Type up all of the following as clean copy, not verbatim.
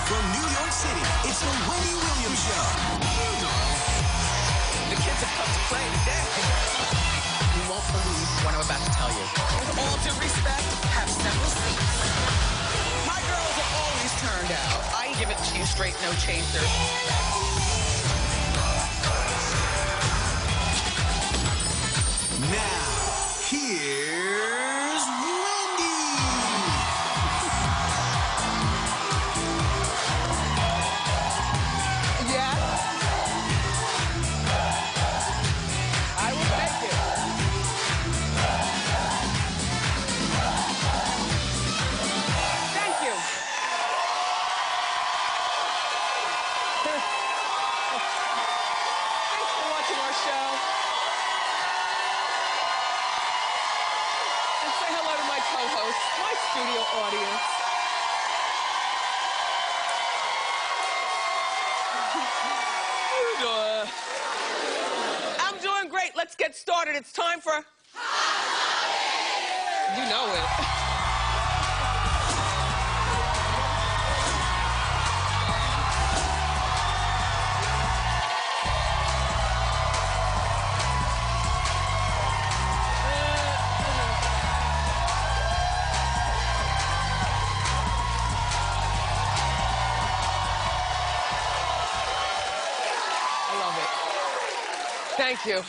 From New York City, it's the Wendy Williams Show. The kids have come to play today. You won't believe what I'm about to tell you. With all due respect, have several seats. My girls are always turned out. I give it to you straight, no chasers. Now, here's Wendy. Yeah? I will take it. Thank you. Thanks for watching our show. And say hello to my co-hosts, my studio audience. I'm doing great. Let's get started. It's time for... You know it. I love it. Thank you.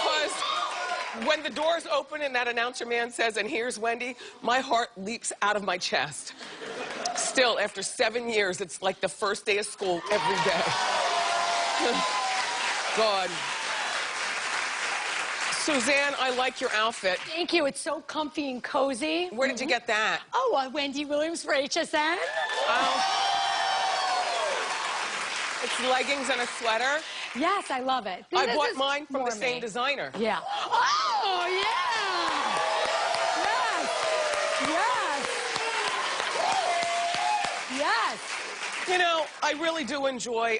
Because when the doors open and that announcer man says, "And here's Wendy," my heart leaps out of my chest. Still, after 7 years, it's like the first day of school every day. God. Suzanne, I like your outfit. Thank you. It's so comfy and cozy. Where did you get that? Oh, Wendy Williams for HSN. Oh. It's leggings and a sweater. Yes, I love it. I This bought is mine from more the same me. designer. Yeah. Oh, yeah. Yes. Yes. Yes. You know, I really do enjoy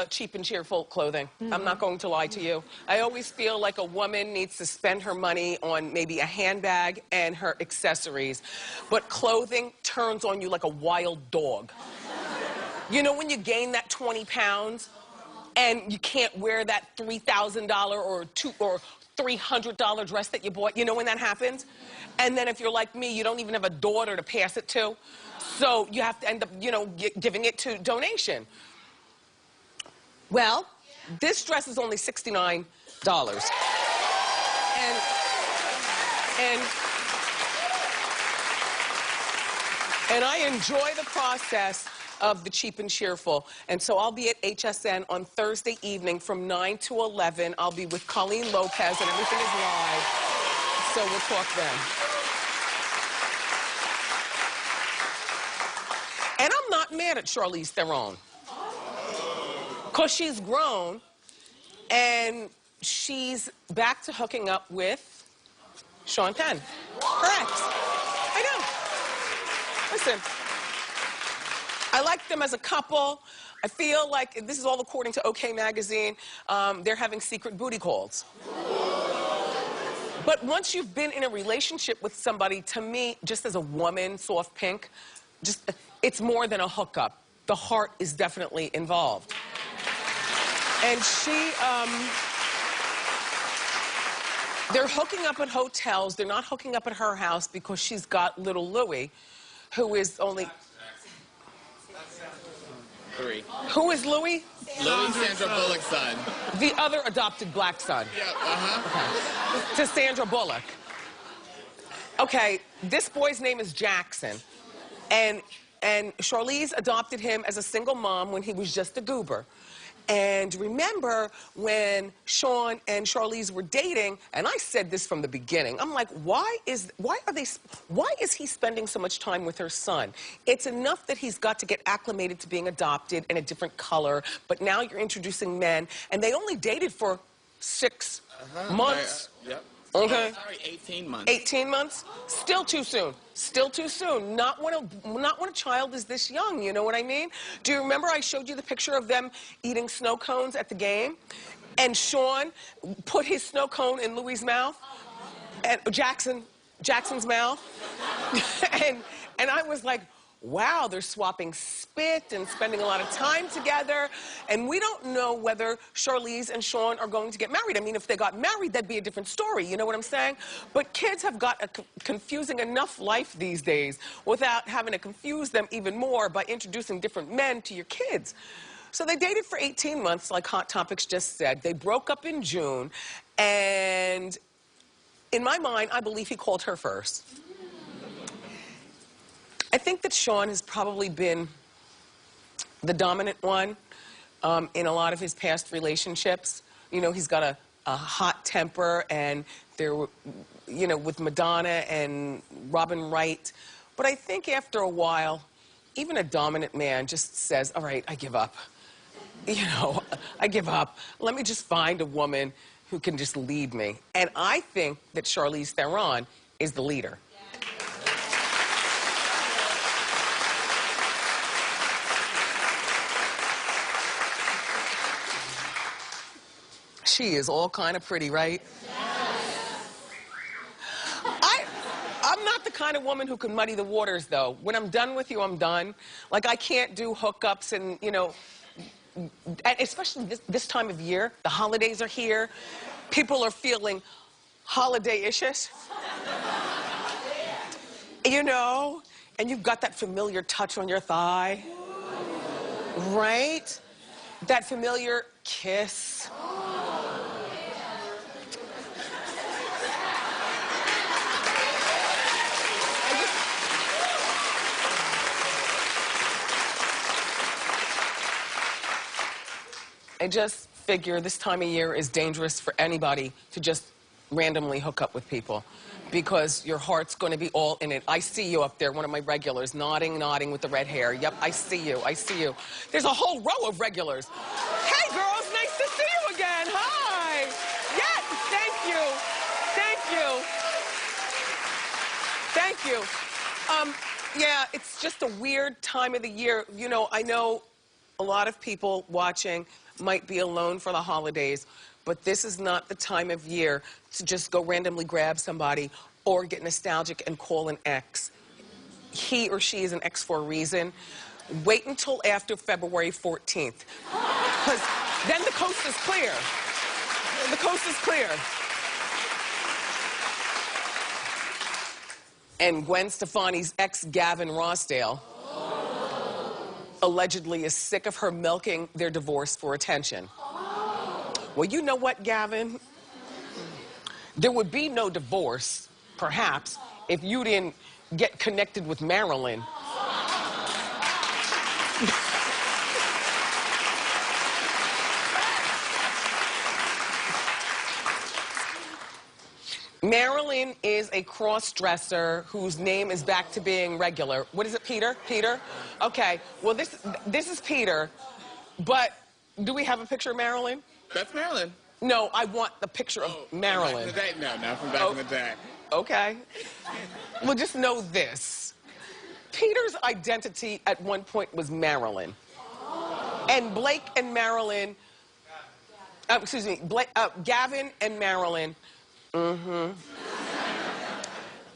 cheap and cheerful clothing. I'm not going to lie to you. I always feel like a woman needs to spend her money on maybe a handbag and her accessories, but clothing turns on you like a wild dog. You know when you gain that 20 pounds and you can't wear that $3,000 or $300 dress that you bought? You know when that happens? And then if you're like me, you don't even have a daughter to pass it to. So you have to end up, you know, giving it to donation. Well, this dress is only $69. And I enjoy the process of the cheap and cheerful. And so I'll be at HSN on Thursday evening from 9 to 11. I'll be with Colleen Lopez and everything is live. So we'll talk then. And I'm not mad at Charlize Theron. Because she's grown and she's back to hooking up with Sean Penn, her ex. I know. Listen, I like them as a couple. I feel like, this is all according to OK Magazine, they're having secret booty calls. But once you've been in a relationship with somebody, to me, just as a woman, soft pink, it's more than a hookup. The heart is definitely involved. And they're hooking up at hotels. They're not hooking up at her house because she's got little Louie, who is only... 3. Who is Louie? Louie, Sandra Bullock's son. The other adopted black son. Yeah, Okay. To Sandra Bullock. Okay, this boy's name is Jackson. And Charlize adopted him as a single mom when he was just a goober. And remember when Sean and Charlize were dating, and I said this from the beginning, I'm like, why is he spending so much time with her son? It's enough that he's got to get acclimated to being adopted in a different color, but now you're introducing men, and they only dated for 6 months. Yep. Okay. Sorry, 18 months. 18 months? Still too soon. Still too soon. Not when a child is this young, you know what I mean? Do you remember I showed you the picture of them eating snow cones at the game? And Sean put his snow cone in Louie's mouth? And Jackson, Jackson's mouth. and I was like, wow, they're swapping spit and spending a lot of time together. And we don't know whether Charlize and Sean are going to get married. I mean, if they got married, that'd be a different story. You know what I'm saying? But kids have got a confusing enough life these days without having to confuse them even more by introducing different men to your kids. So they dated for 18 months, like Hot Topics just said. They broke up in June. And in my mind, I believe he called her first. I think that Sean has probably been the dominant one in a lot of his past relationships. You know, he's got a hot temper, and there, you know, with Madonna and Robin Wright. But I think after a while, even a dominant man just says, all right, I give up. You know, I give up. Let me just find a woman who can just lead me. And I think that Charlize Theron is the leader. She is all kind of pretty, right? I'm not the kind of woman who can muddy the waters, though. When I'm done with you, I'm done. Like, I can't do hookups and, you know, and especially this time of year. The holidays are here. People are feeling holiday-ish. You know? And you've got that familiar touch on your thigh. Right? That familiar kiss. I just figure this time of year is dangerous for anybody to just randomly hook up with people because your heart's going to be all in it. I see you up there, one of my regulars, nodding with the red hair. Yep, I see you, I see you. There's a whole row of regulars. Hey, girls, nice to see you again. Hi. Yes, thank you. Thank you. Yeah, it's just a weird time of the year. You know, I know a lot of people watching might be alone for the holidays, but this is not the time of year to just go randomly grab somebody or get nostalgic and call an ex. He or she is an ex for a reason. Wait until after February 14th, because then the coast is clear. The coast is clear. And Gwen Stefani's ex, Gavin Rossdale, allegedly is sick of her milking their divorce for attention. Well, you know what, Gavin? There would be no divorce, perhaps, if you didn't get connected with Marilyn. Marilyn is a cross-dresser whose name is back to being regular. What is it, Peter? Peter? Okay, well, this is Peter, but do we have a picture of Marilyn? That's Marilyn. No, I want the picture of Marilyn. Back in the day? No, not from back in the day. Okay. Well, just know this. Peter's identity at one point was Marilyn. And Blake and Marilyn, Gavin and Marilyn,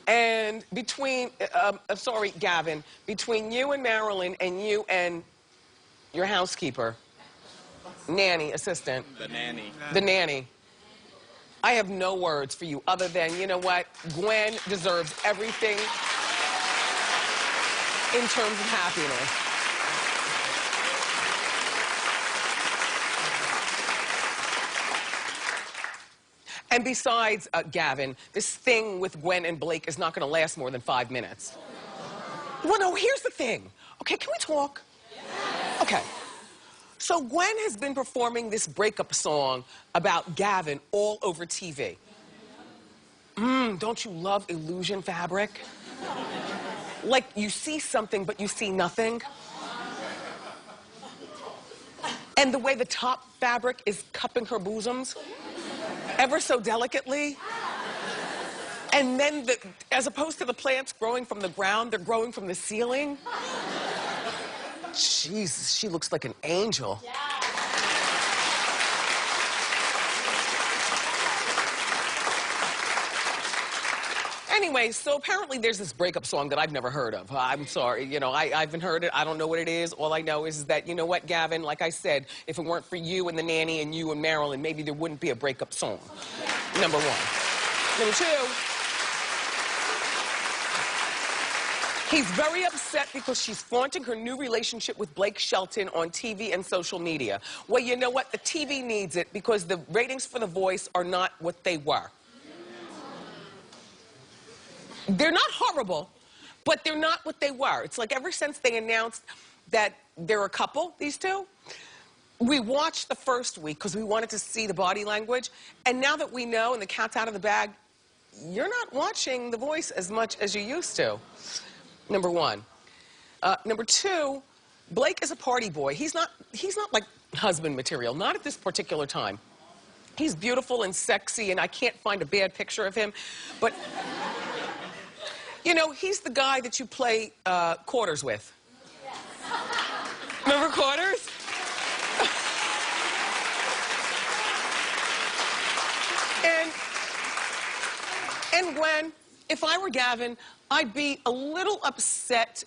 and between, Gavin, between you and Marilyn and you and your housekeeper, nanny, assistant. The nanny. The nanny. I have no words for you other than, you know what? Gwen deserves everything in terms of happiness. And besides, Gavin, this thing with Gwen and Blake is not going to last more than 5 minutes. Well, no, here's the thing. Okay, can we talk? Yes. Okay. So Gwen has been performing this breakup song about Gavin all over TV. Don't you love illusion fabric? Like you see something, but you see nothing. And the way the top fabric is cupping her bosoms, ever so delicately. And then, as opposed to the plants growing from the ground, they're growing from the ceiling. Jesus, she looks like an angel. Yeah. Anyway, so apparently there's this breakup song that I've never heard of. I'm sorry, you know, I haven't heard it. I don't know what it is. All I know is that, you know what, Gavin, like I said, if it weren't for you and the nanny and you and Marilyn, maybe there wouldn't be a breakup song. Number one. Number two, he's very upset because she's flaunting her new relationship with Blake Shelton on TV and social media. Well, you know what? The TV needs it because the ratings for The Voice are not what they were. They're not horrible, but they're not what they were. It's like ever since they announced that they're a couple, these two, we watched the first week because we wanted to see the body language. And now that we know and the cat's out of the bag, you're not watching The Voice as much as you used to. Number one. Number two, Blake is a party boy. He's not like husband material, not at this particular time. He's beautiful and sexy, and I can't find a bad picture of him, but you know, he's the guy that you play quarters with. Remember quarters? And Gwen, if I were Gavin, I'd be a little upset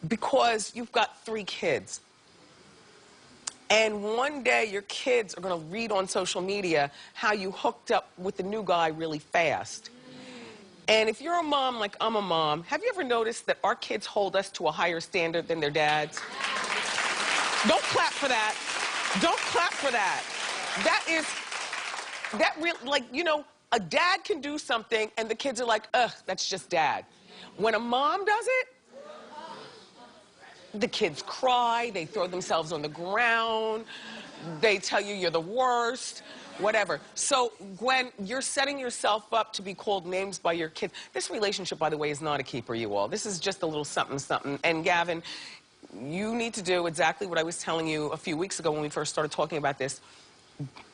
because you've got 3 kids. And one day your kids are going to read on social media how you hooked up with the new guy really fast. And if you're a mom like I'm a mom, have you ever noticed that our kids hold us to a higher standard than their dads? Don't clap for that. Don't clap for that. Like, you know, a dad can do something and the kids are like, ugh, that's just dad. When a mom does it, the kids cry, they throw themselves on the ground, they tell you you're the worst. Whatever. So, Gwen, you're setting yourself up to be called names by your kids. This relationship, by the way, is not a keeper, you all. This is just a little something, something. And, Gavin, you need to do exactly what I was telling you a few weeks ago when we first started talking about this.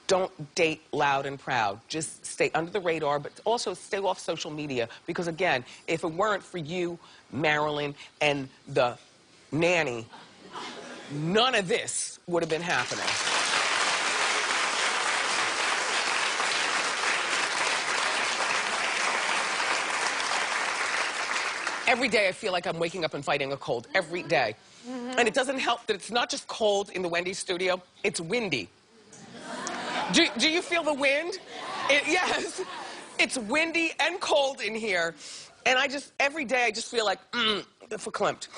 Don't date loud and proud. Just stay under the radar, but also stay off social media. Because, again, if it weren't for you, Marilyn, and the nanny, none of this would have been happening. Every day I feel like I'm waking up and fighting a cold. Every day. And it doesn't help that it's not just cold in the Wendy studio, it's windy. Do you feel the wind? Yes. It's windy and cold in here. And every day I just feel like, verklempt.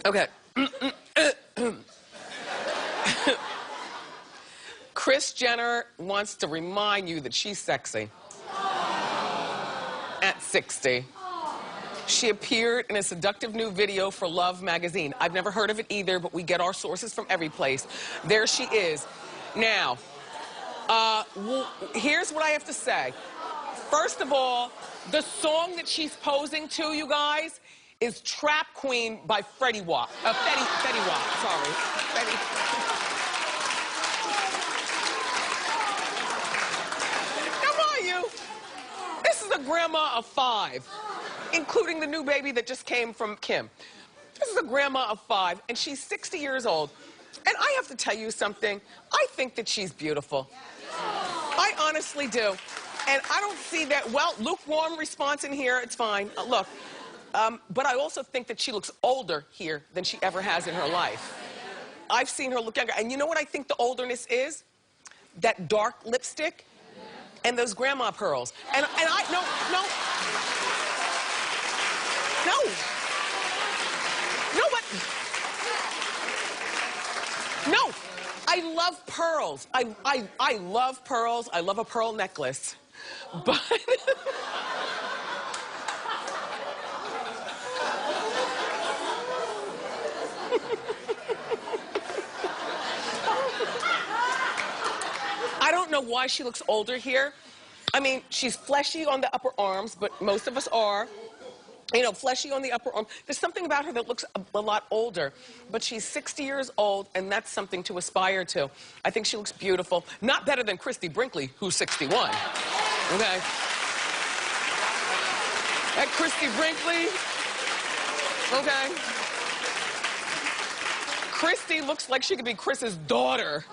Okay. Kris Jenner wants to remind you that she's sexy. At 60. She appeared in a seductive new video for Love magazine. I've never heard of it either, but we get our sources from every place. There she is. Now, here's what I have to say. First of all, the song that she's posing to, you guys, is Trap Queen by Fetty Wap. Fetty Wap, sorry. Come on, you. This is a grandma of 5. Including the new baby that just came from Kim. This is a grandma of 5, and she's 60 years old. And I have to tell you something. I think that she's beautiful. I honestly do. And I don't see that, well, lukewarm response in here, it's fine. Look, but I also think that she looks older here than she ever has in her life. I've seen her look younger. And you know what I think the olderness is? That dark lipstick and those grandma pearls. No, but no, I love pearls. I love pearls. I love a pearl necklace. But I don't know why she looks older here. I mean, she's fleshy on the upper arms, but most of us are. You know, fleshy on the upper arm. There's something about her that looks a lot older, but she's 60 years old, and that's something to aspire to. I think she looks beautiful. Not better than Christy Brinkley, who's 61. Okay? That Christy Brinkley, okay? Christy looks like she could be Chris's daughter,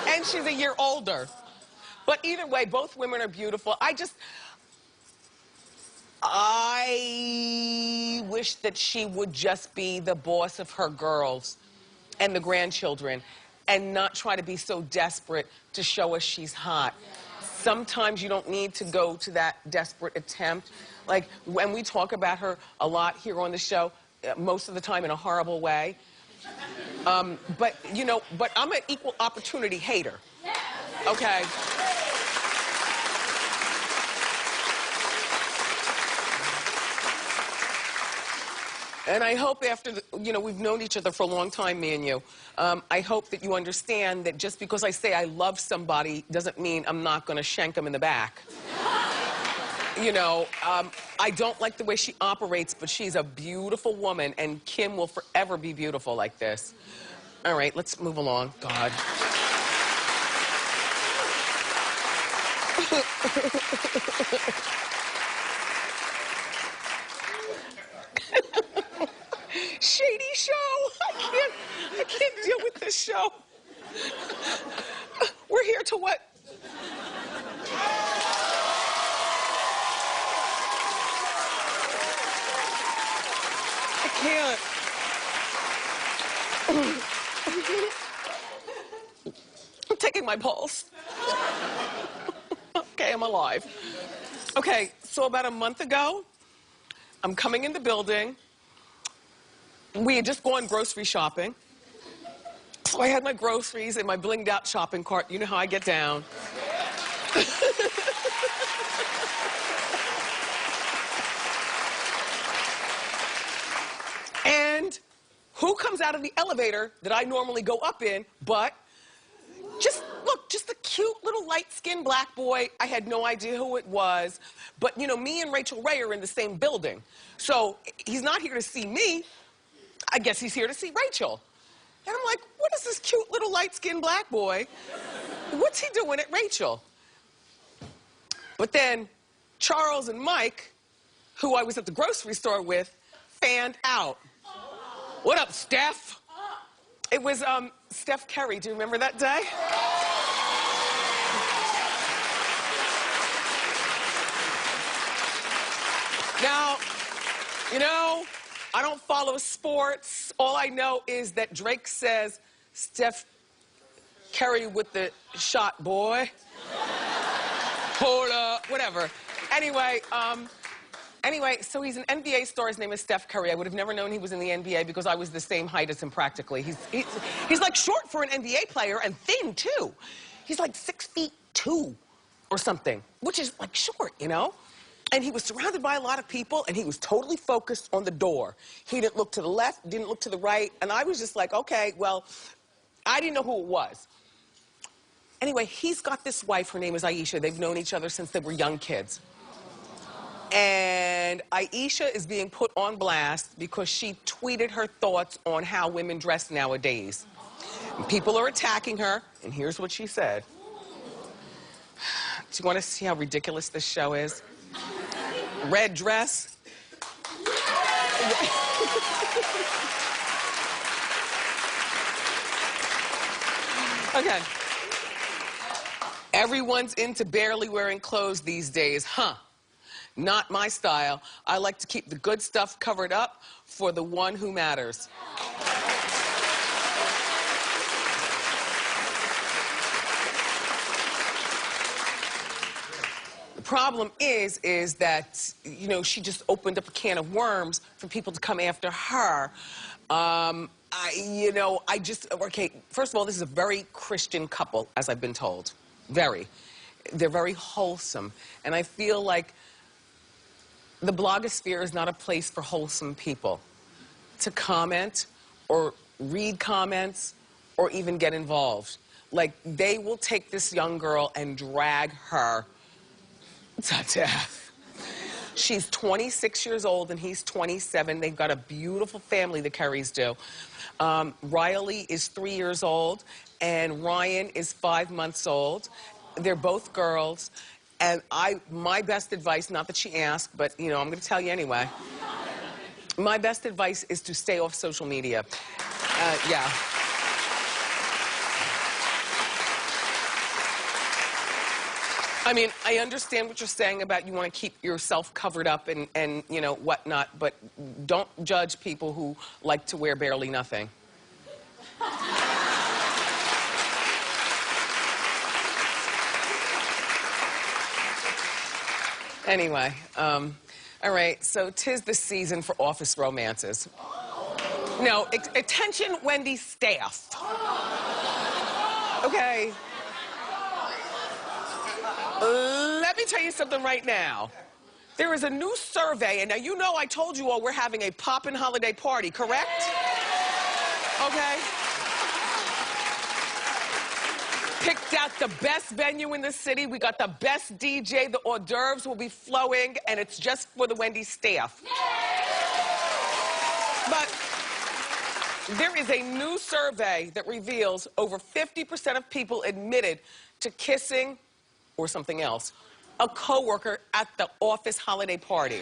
and she's a year older. But either way, both women are beautiful. I wish that she would just be the boss of her girls and the grandchildren and not try to be so desperate to show us she's hot. Sometimes you don't need to go to that desperate attempt. Like, when we talk about her a lot here on the show, most of the time in a horrible way. But, you know, but I'm an equal opportunity hater, okay? And I hope after, you know, we've known each other for a long time, me and you. I hope that you understand that just because I say I love somebody doesn't mean I'm not going to shank them in the back. You know, I don't like the way she operates, but she's a beautiful woman, and Kim will forever be beautiful like this. All right, let's move along. God. Shady show. I can't deal with this show. We're here to what? I can't. I'm taking my pulse. Okay, I'm alive. Okay, so about a month ago, I'm coming in the building. We had just gone grocery shopping. So I had my groceries in my blinged out shopping cart. You know how I get down. And who comes out of the elevator that I normally go up in, but just a cute little light-skinned black boy. I had no idea who it was. But, you know, me and Rachel Ray are in the same building. So he's not here to see me. I guess he's here to see Rachel. And I'm like, what is this cute little light-skinned black boy? What's he doing at Rachel? But then Charles and Mike, who I was at the grocery store with, fanned out. What up, Steph? It was Steph Curry. Do you remember that day? Now, you know, I don't follow sports. All I know is that Drake says, Steph Curry with the shot, boy. Hold up, whatever. Anyway, so he's an NBA star. His name is Steph Curry. I would have never known he was in the NBA because I was the same height as him practically. He's like short for an NBA player and thin, too. He's like 6'2" or something, which is like short, you know? And he was surrounded by a lot of people, and he was totally focused on the door. He didn't look to the left, didn't look to the right, and I was just like, okay, well, I didn't know who it was. Anyway, he's got this wife, her name is Aisha. They've known each other since they were young kids. And Aisha is being put on blast because she tweeted her thoughts on how women dress nowadays. And people are attacking her, and here's what she said. Do you want to see how ridiculous this show is? Red dress. Okay. Everyone's into barely wearing clothes these days, huh? Not my style. I like to keep the good stuff covered up for the one who matters. The problem is that, you know, she just opened up a can of worms for people to come after her. Okay, first of all, this is a very Christian couple, as I've been told. Very. They're very wholesome. And I feel like the blogosphere is not a place for wholesome people to comment or read comments or even get involved. Like, they will take this young girl and drag her to death. She's 26 years old and he's 27. They've got a beautiful family, the Currys do. Riley is 3 years old and Ryan is 5 months old. They're both girls. And my best advice, not that she asked, but, you know, I'm going to tell you anyway. My best advice is to stay off social media. Yeah. I mean, I understand what you're saying about you want to keep yourself covered up and you know, whatnot, but don't judge people who like to wear barely nothing. Anyway, all right, so 'tis the season for office romances. No, attention, Wendy staff. Okay. Let me tell you something right now. There is a new survey, and now you know I told you all we're having a poppin' holiday party, correct? Okay. Picked out the best venue in the city. We got the best DJ. The hors d'oeuvres will be flowing, and it's just for the Wendy staff. But there is a new survey that reveals over 50% of people admitted to kissing or something else a coworker at the office holiday party.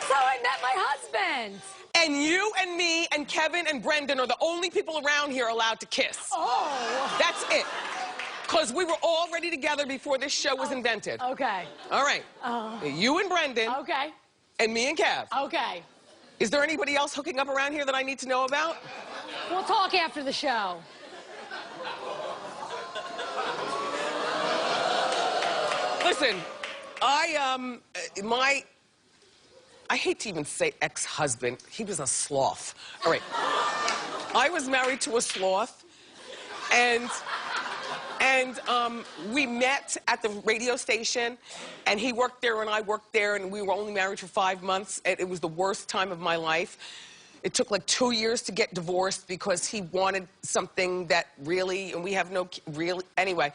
So I met my husband. And you and me and Kevin and Brendan are the only people around here allowed to kiss. Oh. That's it. Because we were already together before this show was invented. Okay. All right. You and Brendan. Okay. And me and Kev. Okay. Is there anybody else hooking up around here that I need to know about? We'll talk after the show. Listen, I hate to even say ex-husband. He was a sloth. All right. I was married to a sloth, and we met at the radio station, and he worked there and I worked there, and we were only married for 5 months, and it was the worst time of my life. It took like 2 years to get divorced because he wanted something that really, and we have no, really, anyway.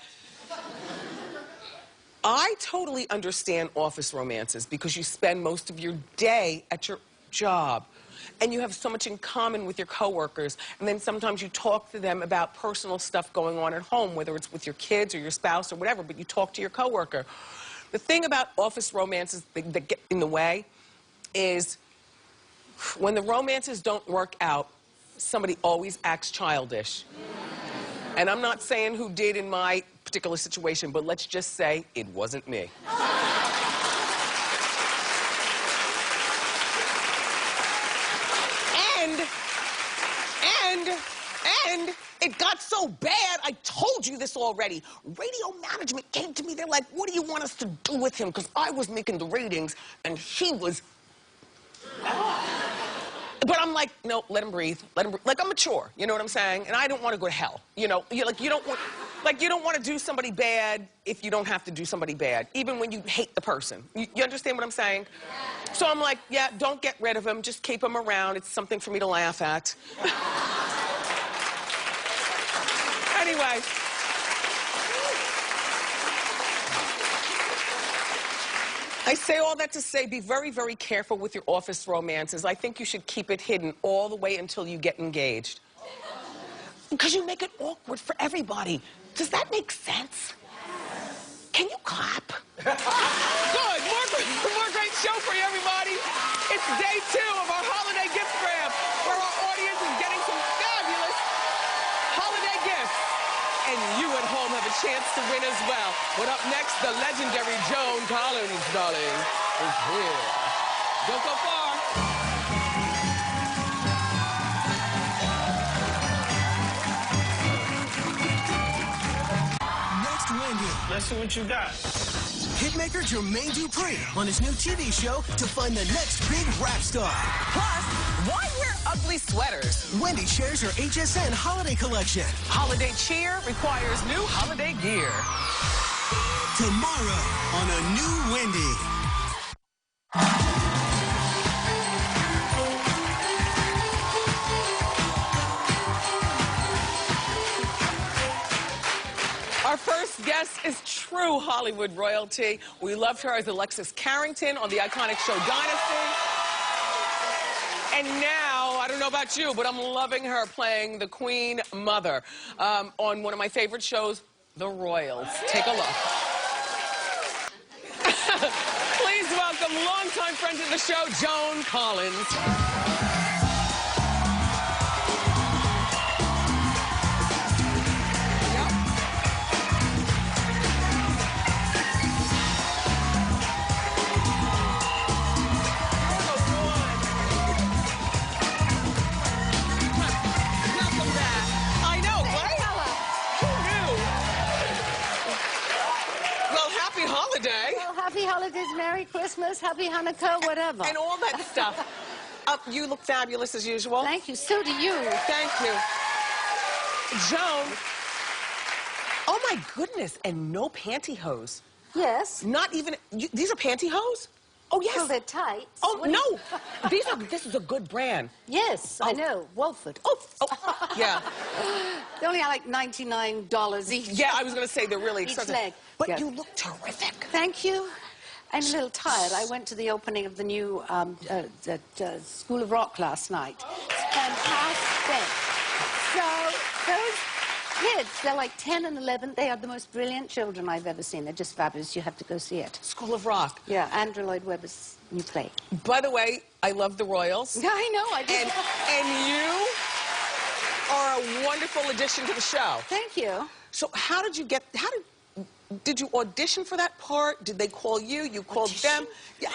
I totally understand office romances because you spend most of your day at your job. And you have so much in common with your coworkers, and then sometimes you talk to them about personal stuff going on at home, whether it's with your kids or your spouse or whatever, but you talk to your coworker. The thing about office romances that get in the way is when the romances don't work out, somebody always acts childish. And I'm not saying who did in my particular situation, but let's just say it wasn't me. And it got so bad, I told you this already. Radio management came to me, they're like, what do you want us to do with him? Because I was making the ratings, and he was... But I'm like, no, let him breathe. Let him breathe. Like, I'm mature, you know what I'm saying? And I don't want to go to hell, you know? You don't want to do somebody bad if you don't have to do somebody bad, even when you hate the person. You understand what I'm saying? Yeah. So I'm like, yeah, don't get rid of him. Just keep him around. It's something for me to laugh at. Anyway. I say all that to say, be very, very careful with your office romances. I think you should keep it hidden all the way until you get engaged. Because you make it awkward for everybody. Does that make sense? Can you clap? Good. More great show for you, everybody. It's day 2 of our holiday gift grab, where our audience is getting some fabulous holiday gifts. And you at home have a chance to win as well. But up next, the legendary Joan Collins, darling, is here. Don't go far. Next, Wendy. Let's see what you got. Hitmaker Jermaine Dupri on his new TV show to find the next big rap star. Plus, why wear ugly sweaters? Wendy shares her HSN holiday collection. Holiday cheer requires new holiday gear. Tomorrow on A New Wendy. Our first guest is true Hollywood royalty. We loved her as Alexis Carrington on the iconic show Dynasty. And now, I don't know about you, but I'm loving her playing the Queen Mother on one of my favorite shows, The Royals. Take a look. Please welcome longtime friend of the show, Joan Collins. holidays, Merry Christmas, Happy Hanukkah, whatever. And all that stuff. You look fabulous as usual. Thank you. So do you. Thank you. Joan. Oh, my goodness. And no pantyhose. Yes. Not even... these are pantyhose? Oh, yes. Well, they're tight. Oh, no. This is a good brand. Yes, I know. Wolford. Oh, yeah. They only are like $99 each. Yeah, I was going to say they're really expensive. Leg. But yeah. you look terrific. Thank you. I'm a little tired. I went to the opening of the new School of Rock last night. It's fantastic. So those kids, they're like 10 and 11. They are the most brilliant children I've ever seen. They're just fabulous. You have to go see it. School of Rock. Yeah, Andrew Lloyd Webber's new play. By the way, I love the Royals. Yeah, I know. I did. And you are a wonderful addition to the show. Thank you. So how did you get... Did you audition for that part? Did they call you? You called them? Yeah.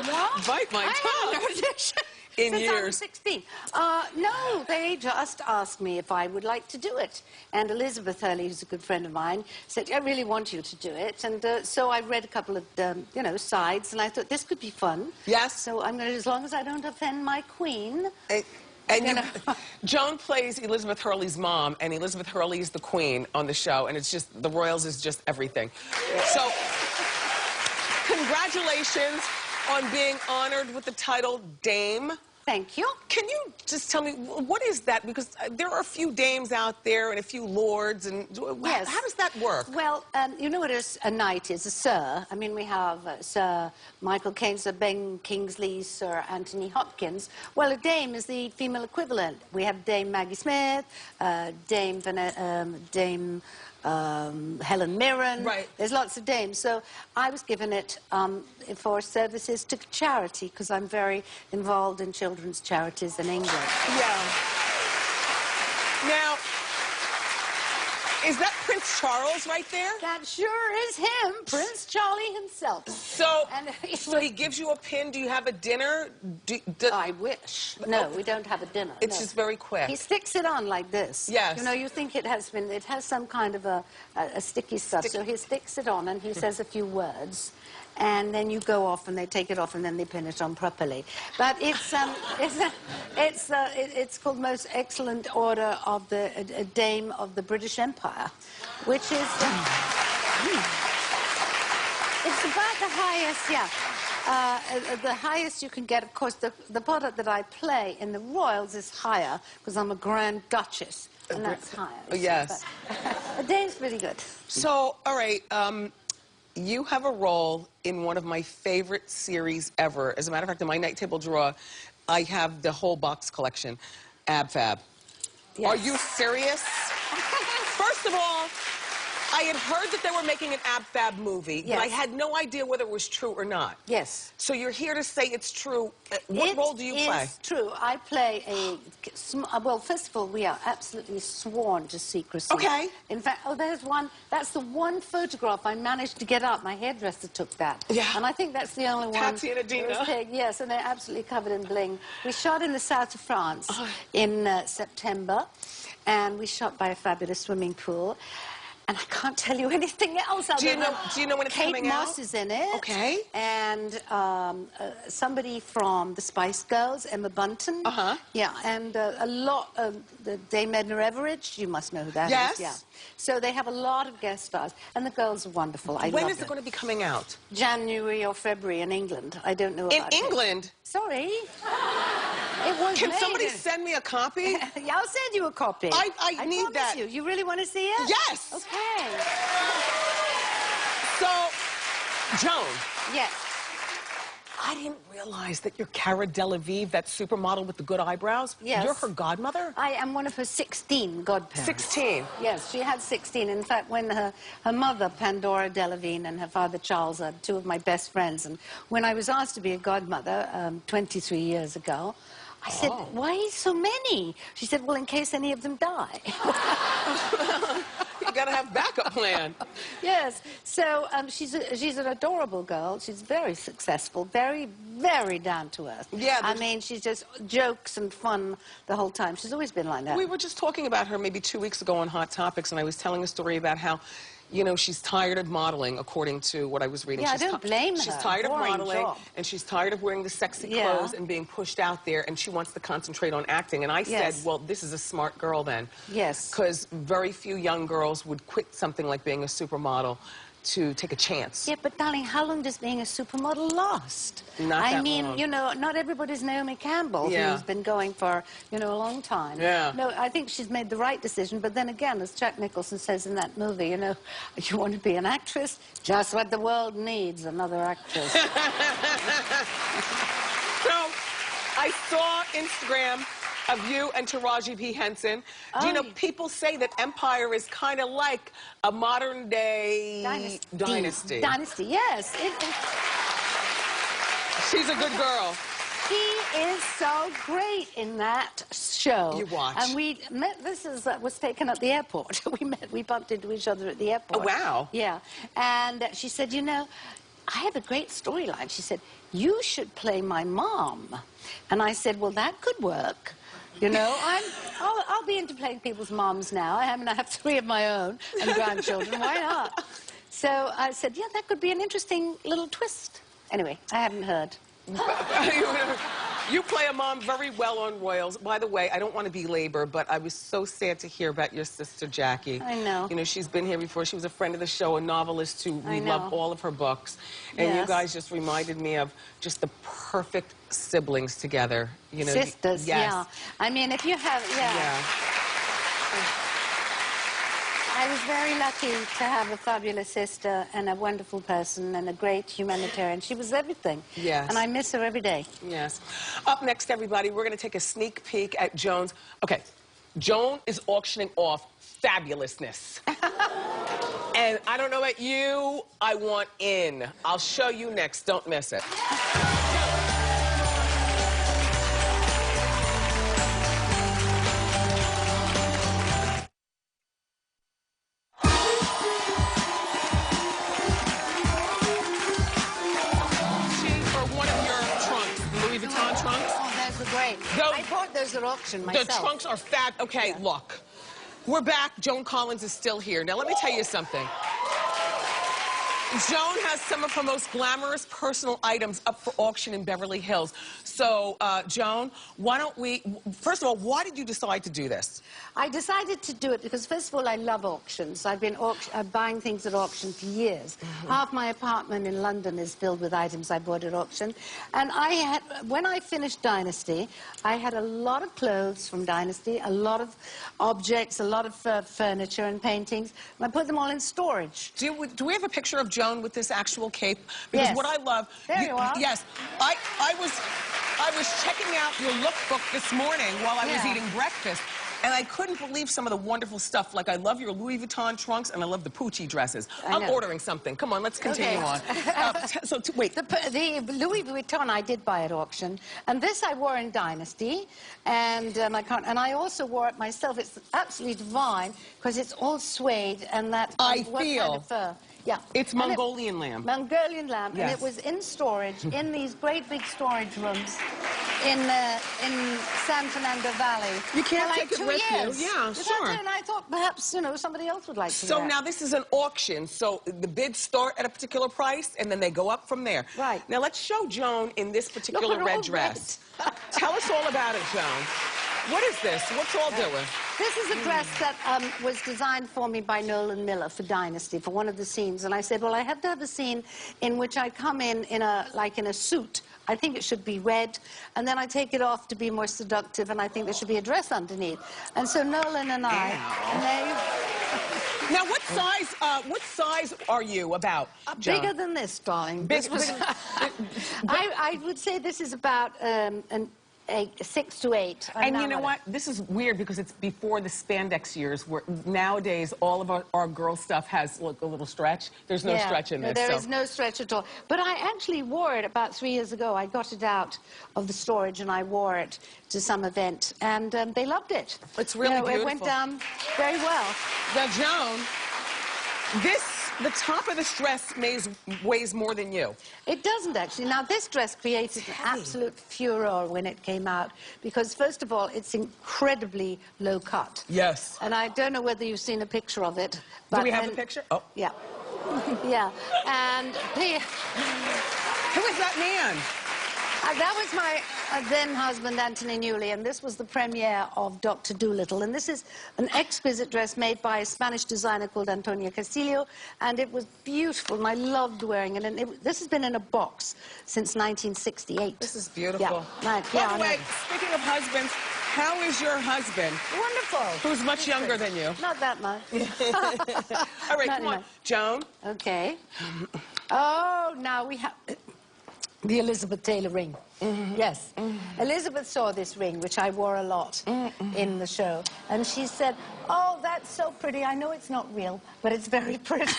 What? Bite my tongue. I haven't auditioned In since years. I was 16. No, they just asked me if I would like to do it. And Elizabeth Hurley, who's a good friend of mine, said, I really want you to do it. And so I read a couple of, sides, and I thought, this could be fun. Yes. So I'm going to, as long as I don't offend my queen. And Joan plays Elizabeth Hurley's mom, and Elizabeth Hurley is the queen on the show, and it's just, the Royals is just everything. So, congratulations on being honored with the title Dame. Thank you. Can you just tell me, what is that? Because there are a few dames out there and a few lords, and yes. How does that work? Well, you know what a knight is, a sir. I mean, we have Sir Michael Caine, Sir Ben Kingsley, Sir Anthony Hopkins. Well, a dame is the female equivalent. We have Dame Maggie Smith, Dame Helen Mirren. Right. There's lots of dames. So I was given it for services to charity, because I'm very involved in children's charities in England. Yeah. Now, is that Prince Charles right there? That sure is him, Prince Charlie himself. So he gives you a pin. Do you have a dinner? I wish. No, we don't have a dinner. It's just very quick. He sticks it on like this. Yes. You know, you think it has some kind of a sticky stuff. So he sticks it on and he says a few words. And then you go off and they take it off and then they pin it on properly. But it's called Most Excellent Order of the Dame of the British Empire, which is it's about the highest, the highest you can get. Of course, the part that I play in the Royals is higher because I'm a Grand Duchess, and that's higher. Yes. The Dame's pretty good. So, all right. You have a role in one of my favorite series ever. As a matter of fact, in my night table drawer, I have the whole box collection, Ab Fab. Yes. Are you serious? First of all, I had heard that they were making an Ab Fab movie, but I had no idea whether it was true or not. Yes. So you're here to say it's true. What role do you play? It's true. I play well, first of all, we are absolutely sworn to secrecy. Okay. In fact, there's one, that's the one photograph I managed to get up. My hairdresser took that. Yeah. And I think that's the only one. Patsy and Adina. Yes, and they're absolutely covered in bling. We shot in the south of France in September, and we shot by a fabulous swimming pool. And I can't tell you anything else. Do you know when it's coming out? Kate Moss is in it. Okay. And somebody from the Spice Girls, Emma Bunton. Uh-huh. Yeah, and a lot of Dame Edna Everage. You must know who that is. Yeah. So they have a lot of guest stars. And the girls are wonderful. When is it going to be coming out? January or February in England. I don't know about In England? Sorry. It was Can somebody send me a copy? Yeah, I'll send you a copy. I need that. You really want to see it? Yes. Okay. So, Joan. Yes. I didn't realize that you're Cara Delevingne, that supermodel with the good eyebrows. Yes. You're her godmother? I am one of her 16 godparents. 16? Yes, she had 16. In fact, when her mother, Pandora Delevingne, and her father, Charles, are two of my best friends. And when I was asked to be a godmother 23 years ago, I said, why so many? She said, well, in case any of them die. You gotta have backup plan. Yes. So she's an adorable girl. She's very successful, very, very down to earth. Yeah. I mean, she's just jokes and fun the whole time. She's always been like that. We were just talking about her maybe 2 weeks ago on Hot Topics, and I was telling a story about how you know, she's tired of modeling, according to what I was reading. Yeah, she's I don't blame her. She's tired of Boring modeling, job. and she's tired of wearing the sexy clothes and being pushed out there, and she wants to concentrate on acting. And I said, well, this is a smart girl then. Yes. Because very few young girls would quit something like being a supermodel to take a chance. Yeah, but darling, how long does being a supermodel last? Not that I mean, long. you know, not everybody's Naomi Campbell, who's been going for, you know, a long time. Yeah. No, I think she's made the right decision, but then again, as Jack Nicholson says in that movie, you know, you want to be an actress? Just what the world needs, another actress. So, I saw Instagram of you and Taraji P. Henson. Do you know, people say that Empire is kind of like a modern-day dynasty. Dynasty, yes. She's a good girl. She is so great in that show. You watch. And we met, was taken at the airport. We bumped into each other at the airport. Oh, wow. Yeah. And she said, you know, I have a great storyline. She said, you should play my mom. And I said, well, that could work. You know, I'll be into playing people's moms now. I have 3 of my own and grandchildren. Why not? So I said, yeah, that could be an interesting little twist. Anyway, I haven't heard. You play a mom very well on Royals. By the way, I don't want to belabor, but I was so sad to hear about your sister, Jackie. I know. You know, she's been here before. She was a friend of the show, a novelist too. We love all of her books. And you guys just reminded me of just the perfect siblings together. You know, Sisters, yeah. I mean, if you have, I was very lucky to have a fabulous sister and a wonderful person and a great humanitarian. She was everything. Yes. And I miss her every day. Yes. Up next, everybody, we're going to take a sneak peek at Joan's. Okay, Joan is auctioning off fabulousness. And I don't know about you, I want in. I'll show you next. Don't miss it. Great. I bought those at auction myself. The trunks are fab. Okay, look. We're back. Joan Collins is still here. Now, let me tell you something. Joan has some of her most glamorous personal items up for auction in Beverly Hills. So, Joan, why don't we... First of all, why did you decide to do this? I decided to do it because, first of all, I love auctions. I've been buying things at auction for years. Half my apartment in London is filled with items I bought at auction. And when I finished Dynasty, I had a lot of clothes from Dynasty, a lot of objects, a lot of furniture and paintings. And I put them all in storage. Do we have a picture of Joan with this actual cape? Because what I love... There you are. Yes. I was checking out your lookbook this morning while I was eating breakfast, and I couldn't believe some of the wonderful stuff. Like, I love your Louis Vuitton trunks, and I love the Poochie dresses. I'm ordering something. Come on, let's continue on. Wait. The Louis Vuitton I did buy at auction, and this I wore in Dynasty, and I also wore it myself. It's absolutely divine, because it's all suede, and that... Kind of fur. Yeah. It's Mongolian lamb. Mongolian lamb, yes. And it was in storage, in these great big storage rooms in San Fernando Valley. You can't take it with you. Yeah, sure. And I thought perhaps, you know, somebody else would like to do So that. now this is an auction, so the bids start at a particular price, and then they go up from there. Right. Now let's show Joan in this particular red dress. Tell us all about it, Joan. What is this? What's all doing? This is a dress that was designed for me by Nolan Miller for Dynasty, for one of the scenes. And I said, well, I have to have a scene in which I come in a suit. I think it should be red, and then I take it off to be more seductive, and I think there should be a dress underneath. And so Nolan and I... Now, what size are you about, Joan? Bigger than this, darling. I would say this is about a 6 to 8. And you know what? This is weird because it's before the spandex years, where nowadays all of our girl stuff has a little stretch. There's no stretch in this. There is no stretch at all. But I actually wore it about 3 years ago. I got it out of the storage and I wore it to some event, and they loved it. It's really beautiful. It went down very well. Now, Joan, this the top of this dress weighs more than you. It doesn't actually. Now, this dress created an absolute furor when it came out because, first of all, it's incredibly low cut. Yes. And I don't know whether you've seen a picture of it. But Do we have a picture? Oh. Yeah. Yeah. And Who is that man? that was my then husband, Anthony Newley, and this was the premiere of Dr. Dolittle. And this is an exquisite dress made by a Spanish designer called Antonio Castillo, and it was beautiful, and I loved wearing it. And this has been in a box since 1968. This is beautiful. Yeah. By the way, speaking of husbands, how is your husband? Wonderful. Who's much younger than you? Not that much. All right, come on. Joan? Okay. Oh, now we have the Elizabeth Taylor ring. Yes. Elizabeth saw this ring, which I wore a lot in the show, and she said, oh, that's so pretty. I know it's not real, but it's very pretty.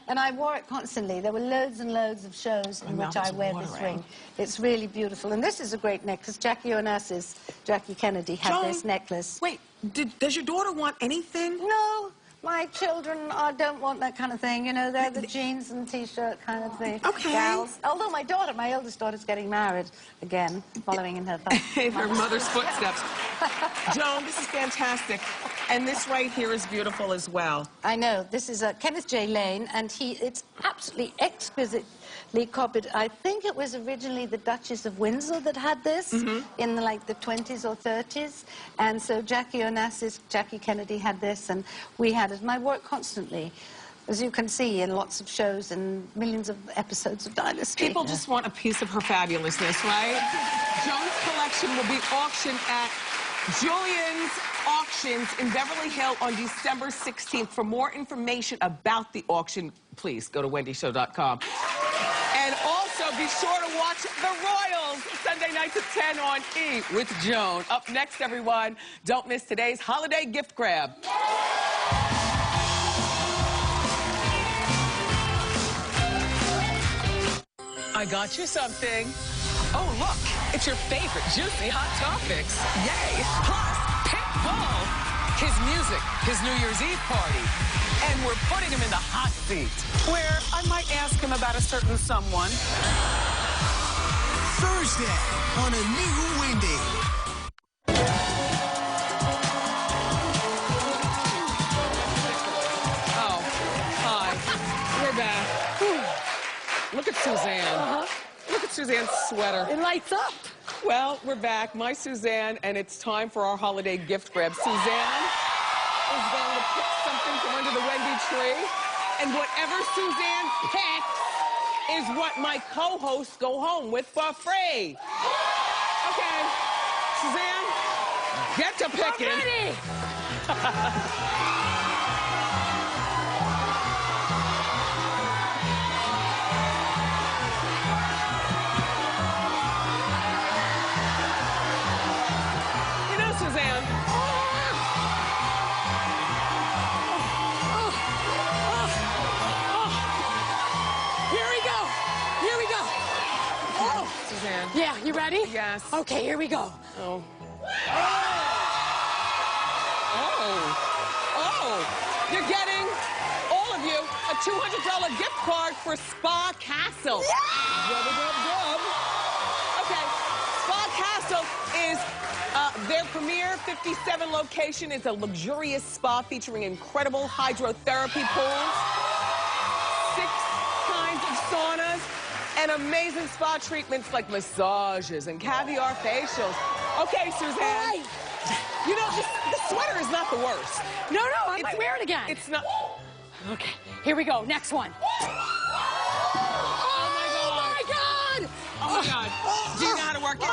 And I wore it constantly. There were loads and loads of shows in which I wear this ring. It's really beautiful. And this is a great necklace. Jackie Onassis, Jackie Kennedy, had this necklace. Wait, does your daughter want anything? No. My children don't want that kind of thing, you know, they're the jeans and T-shirt kind of thing. Okay. Gals. Although my eldest daughter's getting married again, following in her her mother's footsteps. Joan, this is fantastic. And this right here is beautiful as well. I know. This is Kenneth J. Lane, and it's absolutely exquisitely copied. I think it was originally the Duchess of Windsor that had this in the 20s or 30s. And so Jackie Onassis, Jackie Kennedy had this, and we had it. And I wore it constantly, as you can see, in lots of shows and millions of episodes of Dynasty. People just want a piece of her fabulousness, right? Joan's collection will be auctioned at Julien's Auctions in Beverly Hills on December 16th. For more information about the auction, please go to wendyshow.com. And also be sure to watch The Royals Sunday nights at 10 on E! with Joan. Up next, everyone, don't miss today's holiday gift grab. I got you something. Oh, look, it's your favorite juicy Hot Topics. Yay. Plus, Pitbull, his music, his New Year's Eve party. And we're putting him in the hot seat, where I might ask him about a certain someone. Thursday on a new Wendy. Oh, hi. We're back. Look at Suzanne. Look at Suzanne's sweater. It lights up. Well, we're back. My Suzanne, and it's time for our holiday gift grab. Suzanne is going to pick something from under the Wendy tree, and whatever Suzanne picks is what my co-hosts go home with for free. Okay, Suzanne, get to picking. I'm ready. Yeah, you ready? Yes. Okay, here we go. Oh. You're getting, all of you, a $200 gift card for Spa Castle. Yeah! Okay, Spa Castle is their premier 57 location. It's a luxurious spa featuring incredible hydrotherapy pools, 6 kinds of saunas, and amazing spa treatments like massages and caviar facials. Okay, Suzanne. All right. You know, the sweater is not the worst. No, I might wear it again. It's not. Okay, here we go. Next one. Oh, my God. Oh, my God. Do you know how to work it?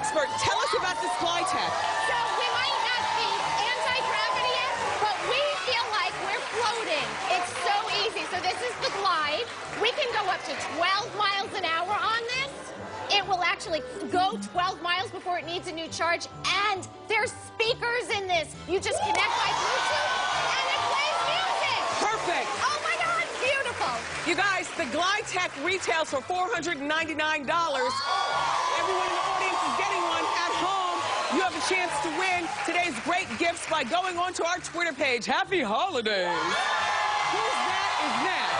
expert. Tell us about this Glide Tech. So we might not be anti-gravity yet, but we feel like we're floating. It's so easy. So this is the Glide. We can go up to 12 miles an hour on this. It will actually go 12 miles before it needs a new charge. And there's speakers in this. You just connect by Bluetooth, and it plays music. Perfect. Oh, my God. Beautiful. You guys, the Glide Tech retails for $499. Everyone in the audience is getting one at home. You have a chance to win today's great gifts by going onto our Twitter page. Happy holidays. Who's That is next.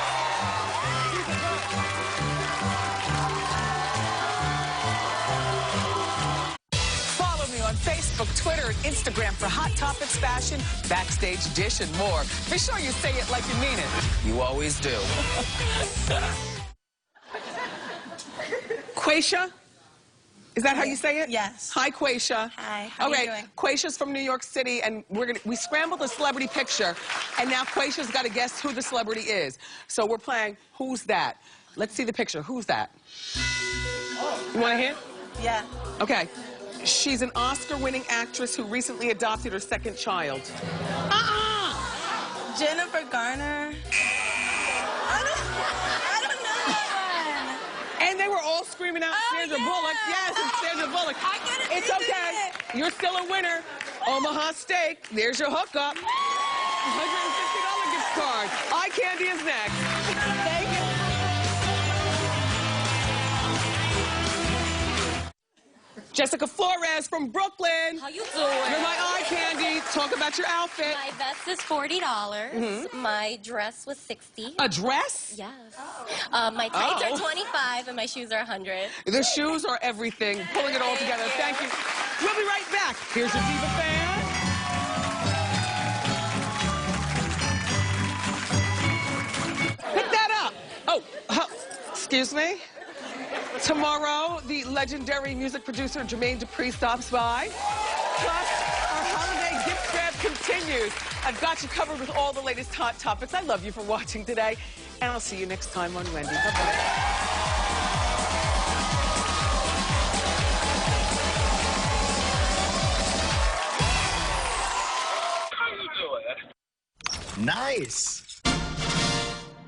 Follow me on Facebook, Twitter, and Instagram for Hot Topics, fashion, backstage dish, and more. Be sure you say it like you mean it. You always do. Quaisha? Is that how you say it? Yes. Hi, Quaisha. Hi, how you doing? Quaisha's from New York City, and we scrambled a celebrity picture, and now Quaisha's got to guess who the celebrity is. So we're playing Who's That? Let's see the picture. Who's that? You want a hint? Yeah. Okay. She's an Oscar-winning actress who recently adopted her second child. Jennifer Garner. I don't know. And they were all screaming out Sandra Bullock. Yes, it's Sandra Bullock. I couldn't It's think of okay. it. You're still a winner. Omaha Steak. There's your hookup. $150 gift card. Eye candy is next. Thank you. Jessica Flores from Brooklyn. How you doing? You're my eye candy. Talk about your outfit. My vest is $40. My dress was $60. A dress? Yes. My tights are $25 and my shoes are $100. The shoes are everything. Pulling it all together. Thank you. We'll be right back. Here's your Diva fan. Pick that up. Oh, excuse me. Tomorrow, the legendary music producer Jermaine Dupri stops by. Plus, our holiday gift grab continues. I've got you covered with all the latest hot topics. I love you for watching today, and I'll see you next time on Wendy. Bye-bye. Nice.